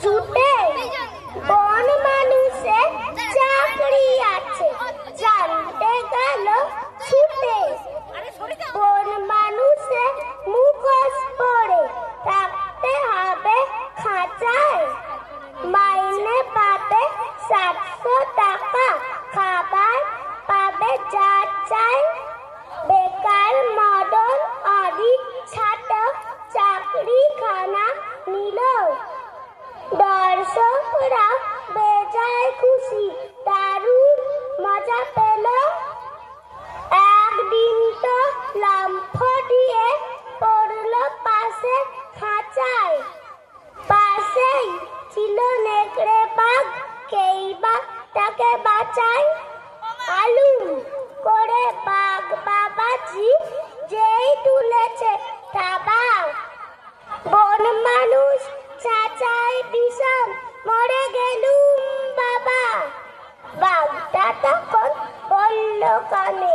জুটে বন মানুষের চাকরি আছে জানতে গেল ছুটে বন মানুষের মুখোশ পরে থাকতে হবে খাঁচায় মাইনে পাবে 700 টাকা খাবার পাবে যা চাই বেকার মদন অডিট ছাটক চাকরি খানা নিল দর্শকরা বেজায় খুশি দারুণ মজা পেল একদিন তো লম্ফ দিয়ে পড়ল পাশে খাঁচায় পাশেই ছিল নেকড়ে বাঘ কেই বা তাকে বাঁচায় আলুম করে বাঘ বাবাজি যেই তুলেছে থাবা বন মানুষ চাচায় বিষম মরে গেলুম বাবা বাঘটা তখন বলল কানে